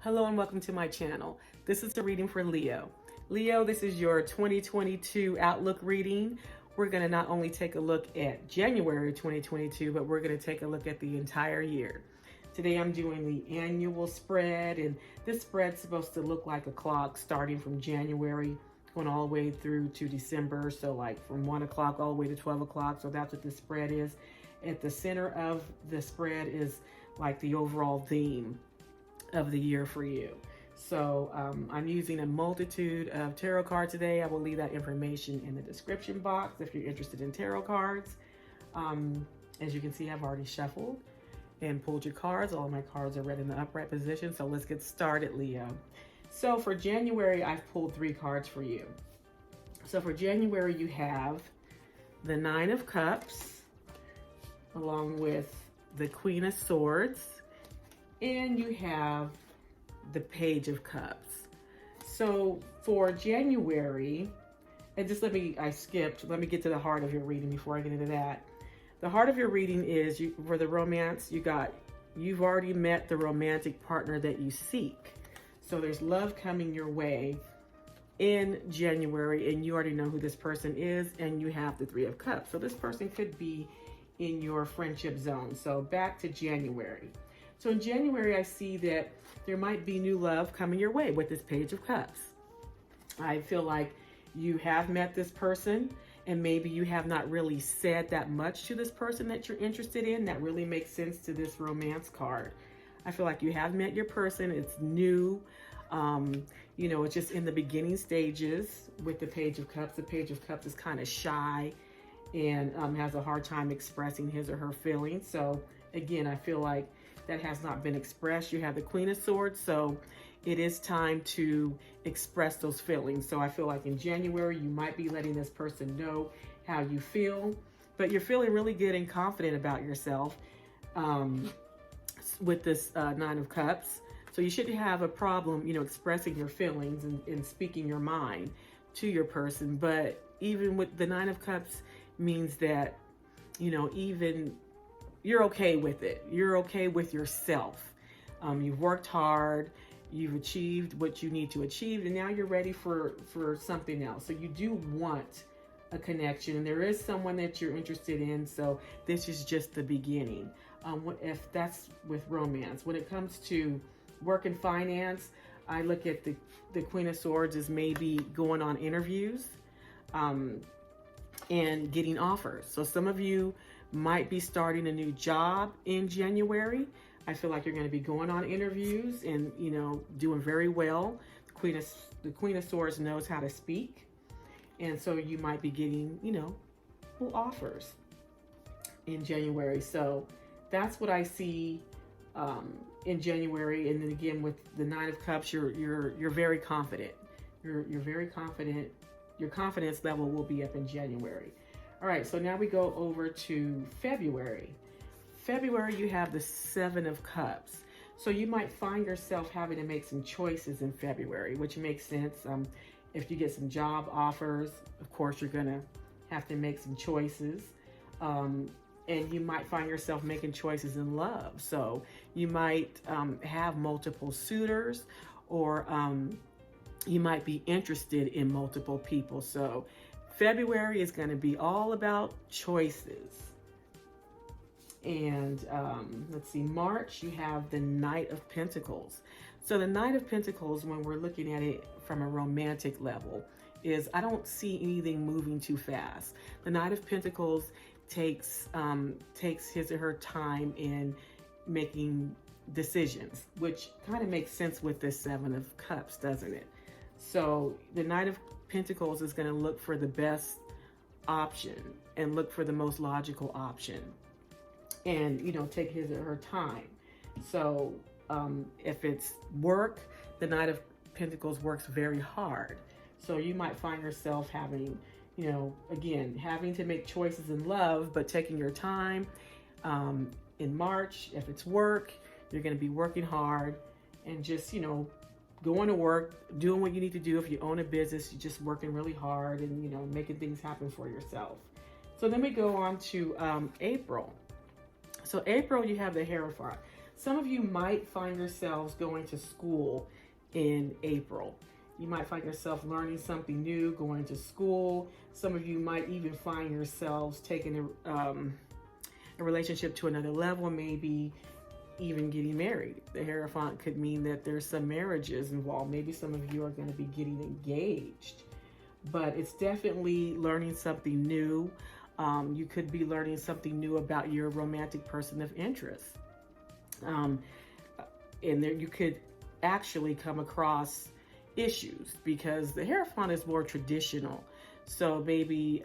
Hello and welcome to my channel. This is a reading for Leo. Leo, this is your 2022 Outlook reading. We're going to not only take a look at January 2022, but we're going to take a look at the entire year. Today I'm doing the annual spread, and this spread's supposed to look like a clock starting from January going all the way through to December. So like from 1 o'clock all the way to 12 o'clock. So that's what the spread is. At the center of the spread is like the overall theme of the year for you. So I'm using a multitude of tarot cards today. I will leave that information in the description box if you're interested in tarot cards. As you can see, I've already shuffled and pulled your cards. All of my cards are read in the upright position. So let's get started, Leo. So for January, I've pulled 3 cards for you. So for January, you have the 9 of Cups, along with the Queen of Swords, and you have the Page of Cups. So for January, and just let me get to the heart of your reading before I get into that. The heart of your reading is, for the romance, you've already met the romantic partner that you seek. So there's love coming your way in January, and you already know who this person is, and you have the 3 of Cups. So this person could be in your friendship zone. So back to January. So in January, I see that there might be new love coming your way with this Page of Cups. I feel like you have met this person, and maybe you have not really said that much to this person that you're interested in. That really makes sense to this romance card. I feel like you have met your person. It's new. It's just in the beginning stages with the Page of Cups. The Page of Cups is kind of shy and has a hard time expressing his or her feelings. So again, I feel like that has not been expressed. You have the Queen of Swords, so it is time to express those feelings. So I feel like in January, you might be letting this person know how you feel, but you're feeling really good and confident about yourself with this 9 of Cups. So you shouldn't have a problem, expressing your feelings and speaking your mind to your person. But even with the 9 of Cups means that, even you're okay with it. You're okay with yourself. You've worked hard. You've achieved what you need to achieve, and now you're ready for something else. So you do want a connection, and there is someone that you're interested in. So this is just the beginning. If that's with romance. When it comes to work and finance, I look at the Queen of Swords as maybe going on interviews and getting offers. So some of you might be starting a new job in January. I feel like you're going to be going on interviews and, doing very well. The Queen of Swords knows how to speak. And so you might be getting, offers in January. So that's what I see in January. And then again, with the 9 of Cups, you're very confident. You're very confident. Your confidence level will be up in January. All right, so now we go over to February. February, you have the 7 of Cups. So you might find yourself having to make some choices in February, which makes sense. If you get some job offers, of course, you're gonna have to make some choices. And you might find yourself making choices in love. So you might have multiple suitors, or you might be interested in multiple people. So February is going to be all about choices. And let's see, March, you have the Knight of Pentacles. So the Knight of Pentacles, when we're looking at it from a romantic level, is I don't see anything moving too fast. The Knight of Pentacles takes his or her time in making decisions, which kind of makes sense with this 7 of Cups, doesn't it? So the Knight of Pentacles is going to look for the best option and look for the most logical option, and take his or her time. So if it's work, the Knight of Pentacles works very hard. So you might find yourself having, again, having to make choices in love, but taking your time. In March, if it's work, you're going to be working hard and just, going to work, doing what you need to do. If you own a business, you're just working really hard and, making things happen for yourself. So then we go on to April. So April, you have the Hierophant. some of you might find yourselves going to school in April. You might find yourself learning something new, going to school. Some of you might even find yourselves taking a relationship to another level, maybe even getting married. The Hierophant could mean that there's some marriages involved. Maybe some of you are going to be getting engaged, but it's definitely learning something new. You could be learning something new about your romantic person of interest. And there you could actually come across issues because the Hierophant is more traditional. So maybe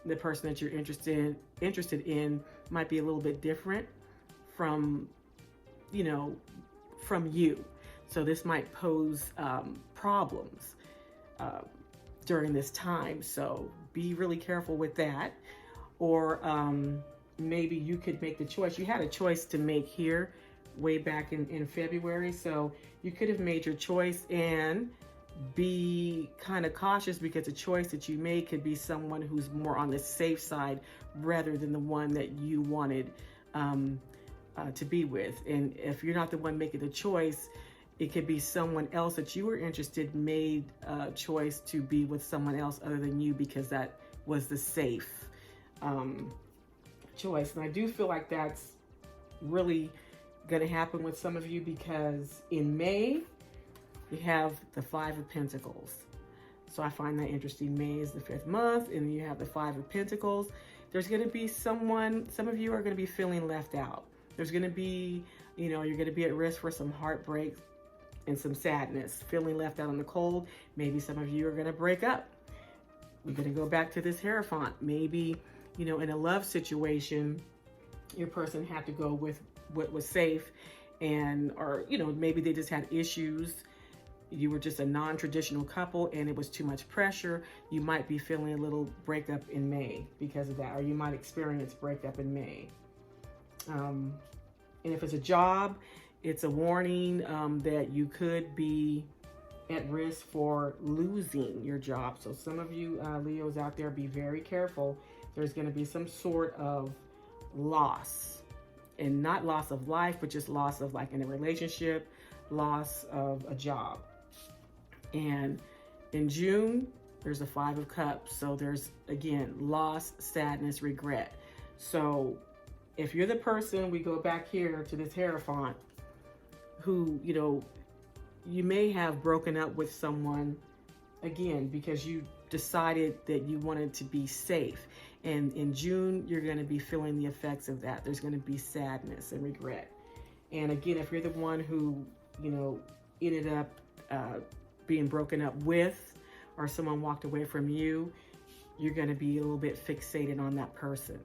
the person that you're interested in might be a little bit different from, from you. So this might pose problems during this time. So be really careful with that. Or maybe you could make the choice. You had a choice to make here way back in February. So you could have made your choice and be kind of cautious because the choice that you made could be someone who's more on the safe side rather than the one that you wanted to be with. And if you're not the one making the choice, it could be someone else that you were interested made a choice to be with someone else other than you because that was the safe choice. And I do feel like that's really going to happen with some of you because in May, you have the Five of Pentacles. So I find that interesting. May is the 5th month, and then you have the Five of Pentacles. There's going to be some of you are going to be feeling left out. There's going to be, you're going to be at risk for some heartbreak and some sadness, feeling left out in the cold. Maybe some of you are going to break up. We're going to go back to this Hierophant. Maybe, in a love situation, your person had to go with what was safe or maybe they just had issues. You were just a non-traditional couple and it was too much pressure. You might be feeling a little breakup in May because of that, or you might experience breakup in May. And if it's a job, it's a warning that you could be at risk for losing your job. So some of you Leos out there, be very careful. There's going to be some sort of loss, and not loss of life, but just loss of like in a relationship, loss of a job. And in June, there's a Five of Cups. So there's, again, loss, sadness, regret. So if you're the person, we go back here to this Hierophant, who, you may have broken up with someone, again, because you decided that you wanted to be safe. And in June, you're going to be feeling the effects of that. There's going to be sadness and regret. And again, if you're the one who, ended up being broken up with, or someone walked away from you, you're going to be a little bit fixated on that person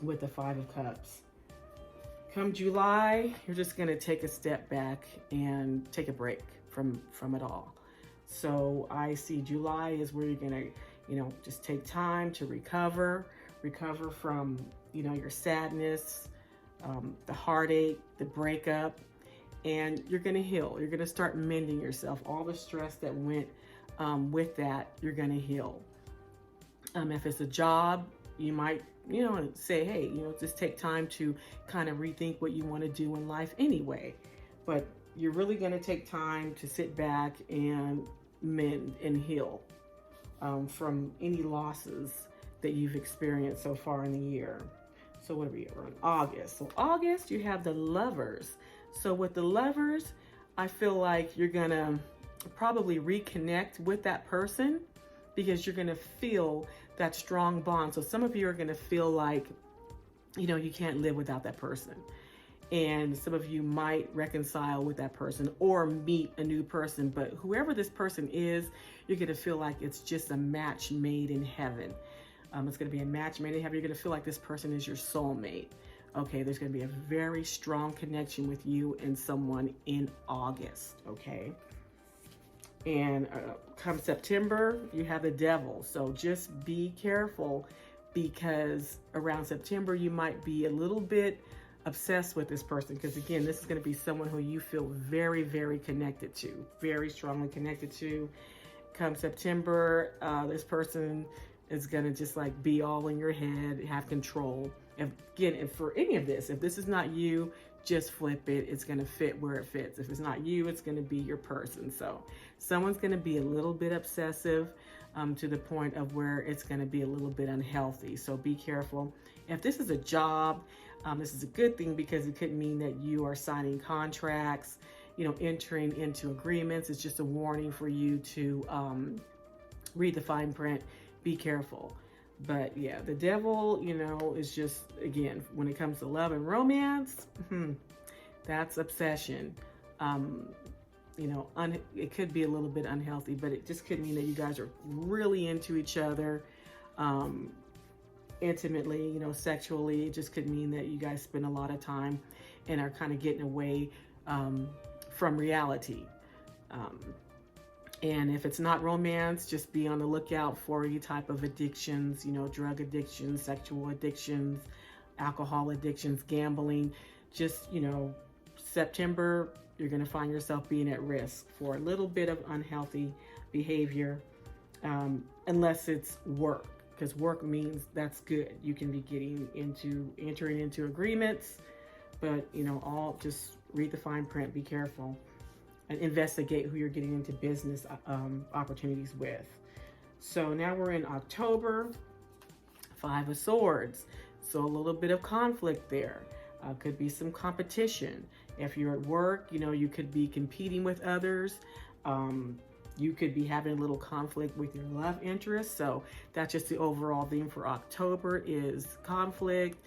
with the Five of Cups. Come July, you're just going to take a step back and take a break from it all. So I see July is where you're going to, just take time to recover from, your sadness, the heartache, the breakup, and you're going to heal. You're going to start mending yourself. All the stress that went with that, you're going to heal. If it's a job, you might, say, hey, just take time to kind of rethink what you want to do in life anyway. But you're really going to take time to sit back and mend and heal from any losses that you've experienced so far in the year. So what are we at? We're in August. So August, you have the Lovers. So with the Lovers, I feel like you're going to probably reconnect with that person because you're going to feel that strong bond. So some of you are going to feel like, you can't live without that person. And some of you might reconcile with that person or meet a new person. But whoever this person is, you're going to feel like it's just a match made in heaven. It's going to be a match made in heaven. You're going to feel like this person is your soulmate. Okay, there's going to be a very strong connection with you and someone in August. Okay. And come September, you have the Devil. So just be careful because around September, you might be a little bit obsessed with this person. Because again, this is going to be someone who you feel very, very connected to, very strongly connected to. Come September, this person is going to just like be all in your head, have control. If for any of this, if this is not you, just flip it. It's going to fit where it fits. If it's not you, it's going to be your person. So someone's going to be a little bit obsessive to the point of where it's going to be a little bit unhealthy. So be careful. If this is a job, this is a good thing because it could mean that you are signing contracts, entering into agreements. It's just a warning for you to read the fine print. Be careful. But yeah, the devil, is just, again, when it comes to love and romance, that's obsession. It could be a little bit unhealthy, but it just could mean that you guys are really into each other, intimately, sexually. It just could mean that you guys spend a lot of time and are kind of getting away from reality. And if it's not romance, just be on the lookout for any type of addictions, drug addictions, sexual addictions, alcohol addictions, gambling. Just, September, you're going to find yourself being at risk for a little bit of unhealthy behavior, unless it's work, because work means that's good. You can be entering into agreements, but, all just read the fine print, be careful. And investigate who you're getting into business opportunities with. So now we're in October, 5 of Swords. So a little bit of conflict there. Could be some competition. If you're at work, you could be competing with others. You could be having a little conflict with your love interest. So that's just the overall theme for October is conflict,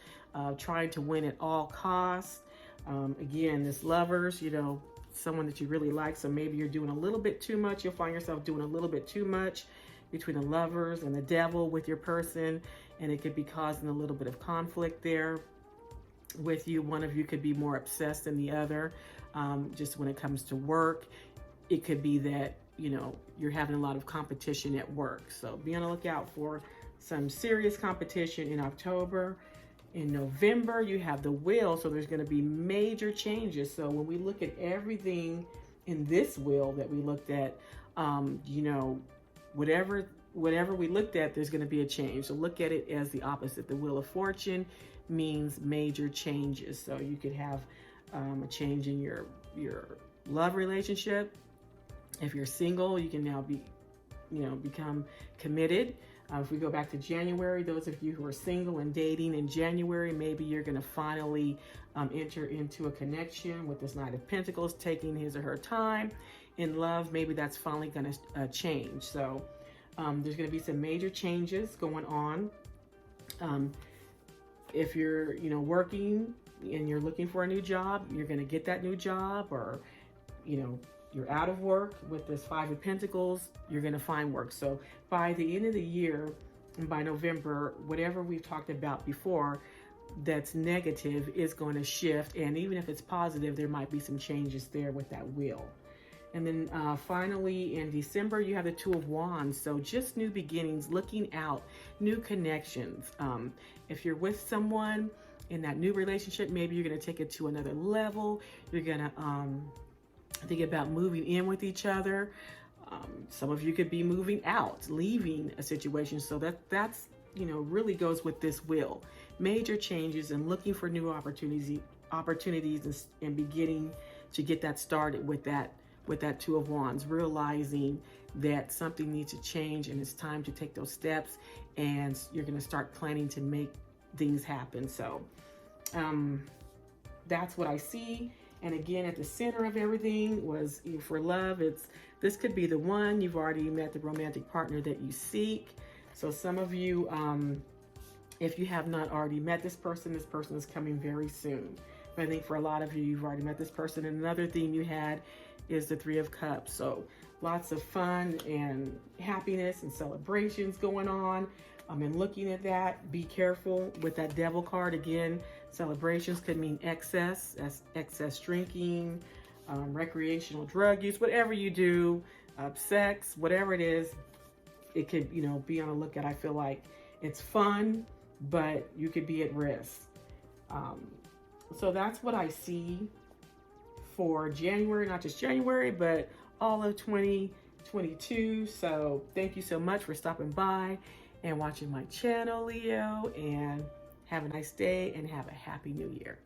trying to win at all costs. Again, this lovers, someone that you really like, so maybe you're doing a little bit too much. You'll find yourself doing a little bit too much between the lovers and the devil with your person, and it could be causing a little bit of conflict there with you. One of you could be more obsessed than the other. Just when it comes to work, it could be that you're having a lot of competition at work, so be on the lookout for some serious competition in October. In November, you have the wheel, so there's going to be major changes. So when we look at everything in this wheel that we looked at, whatever we looked at, there's going to be a change. So look at it as the opposite. The Wheel of Fortune means major changes. So you could have a change in your love relationship. If you're single, you can now become committed. If we go back to January, those of you who are single and dating in January, maybe you're going to finally enter into a connection with this Knight of Pentacles, taking his or her time. In love, maybe that's finally going to change. So there's going to be some major changes going on. If you're, working and you're looking for a new job, you're going to get that new job, or, you're out of work with this 5 of Pentacles, you're going to find work. So by the end of the year, and by November, whatever we've talked about before that's negative is going to shift. And even if it's positive, there might be some changes there with that wheel. And then finally in December, you have the 2 of Wands. So just new beginnings, looking out, new connections. If you're with someone in that new relationship, maybe you're going to take it to another level. You're going to think about moving in with each other. Some of you could be moving out, leaving a situation. So that's really goes with this wheel. Major changes and looking for new opportunities and beginning to get that started with that 2 of Wands, realizing that something needs to change and it's time to take those steps, and you're going to start planning to make things happen. So that's what I see. And again, at the center of everything was for love. This could be the one. You've already met the romantic partner that you seek. So some of you, if you have not already met this person is coming very soon. But I think for a lot of you, you've already met this person. And another theme you had is the 3 of Cups. So lots of fun and happiness and celebrations going on. And looking at that, be careful with that Devil card. Again, celebrations could mean excess drinking, recreational drug use, whatever you do, sex, whatever it is. It could, be on a lookout. I feel like it's fun, but you could be at risk. So that's what I see for January, not just January, but all of 2022. So thank you so much for stopping by and watching my channel, Leo, and Have a nice day and have a happy new year.